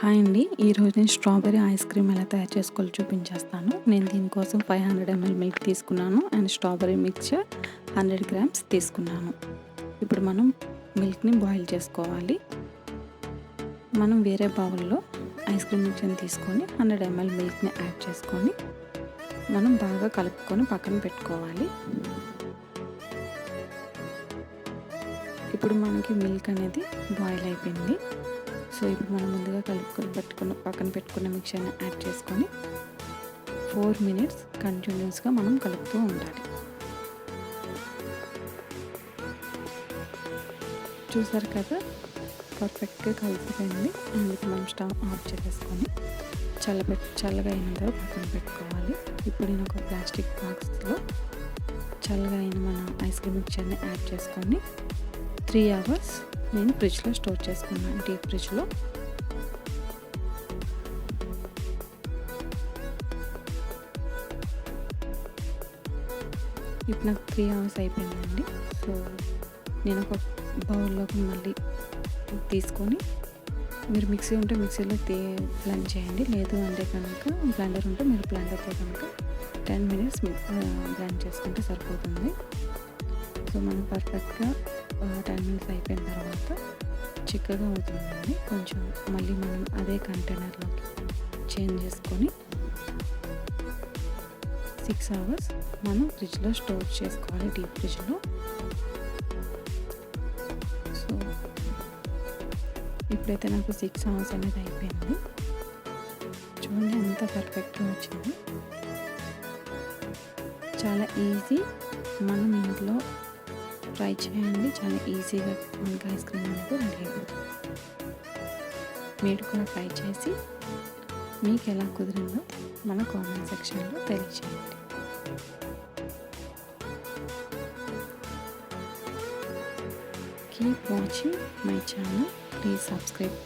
Hi అండి. ఈరోజు నేను స్ట్రాబెర్రీ ఐస్ క్రీమ్ ఎలా తయారు చేసుకోవాలో చూపించేస్తాను. నేను దీనికోసం 500 ml మిల్క్ తీసుకున్నాను అండ్ స్ట్రాబెర్రీ మిక్చర్ 100 గ్రామ్స్ తీసుకున్నాను. ఇప్పుడు మనం మిల్క్ని బాయిల్ చేసుకోవాలి. మనం వేరే బౌల్లో ఐస్ క్రీమ్ మిక్చర్ని తీసుకొని 100 ml మిల్క్ని యాడ్ చేసుకొని మనం బాగా కలుపుకొని పక్కన పెట్టుకోవాలి. ఇప్పుడు మనకి మిల్క్ అనేది బాయిల్ అయిపోయింది. సో ఇప్పుడు మనం ముందుగా కలుపుకొని పక్కన పెట్టుకున్న మిక్చర్ని యాడ్ చేసుకొని 4 మినిట్స్ కంటిన్యూస్గా మనం కలుపుతూ ఉండాలి. చూసారు కదా, పర్ఫెక్ట్గా కలిసిపోయింది. అందుకు మనం స్టవ్ ఆఫ్ చేసేసుకొని చల్లగా అయిన తర్వాత పక్కన పెట్టుకోవాలి. ఇప్పుడు నేను ఒక ప్లాస్టిక్ బాక్స్లో చల్లగా అయిన మన ఐస్ క్రీమ్ మిక్చర్ని యాడ్ చేసుకొని 3 hours నేను ఫ్రిడ్జ్లో స్టోర్ చేసుకున్నాను, డీప్ ఫ్రిడ్జ్లో. ఇప్పుడు నాకు 3 hours అయిపోయిందండి. సో నేను ఒక బౌల్లోకి మళ్ళీ తీసుకొని, మీరు మిక్సీ ఉంటే మిక్సీలో బ్లెండ్ చేయండి, లేదు అంటే కనుక బ్లెండర్ ఉంటే మీరు బ్లెండర్తో కనుక 10 minutes బ్లెండ్ చేసుకుంటే సరిపోతుంది. సో మనం పర్ఫెక్ట్గా 10 minutes అయిపోయిన తర్వాత చిక్కగా అవుతుందండి. కొంచెం మళ్ళీ మనం అదే కంటైనర్లోకి చేంజ్ చేసుకొని 6 hours మనం ఫ్రిడ్జ్లో స్టోర్ చేసుకోవాలి, డీప్ ఫ్రిడ్జ్లో. సో ఇప్పుడైతే నాకు 6 hours అనేది అయిపోయింది. చూడండి ఎంత పర్ఫెక్ట్గా వచ్చింది. చాలా ఈజీ, మనం ఇంట్లో ట్రై చేయండి. చాలా ఈజీగా మనకి ఐస్ క్రీమ్ అనేది రెడీ అయిపోతుంది. మీరు కూడా ట్రై చేసి మీకు ఎలా కుదిరిందో మన కామెంట్ సెక్షన్లో తెలియచేయండి. Keep watching my channel. Please subscribe.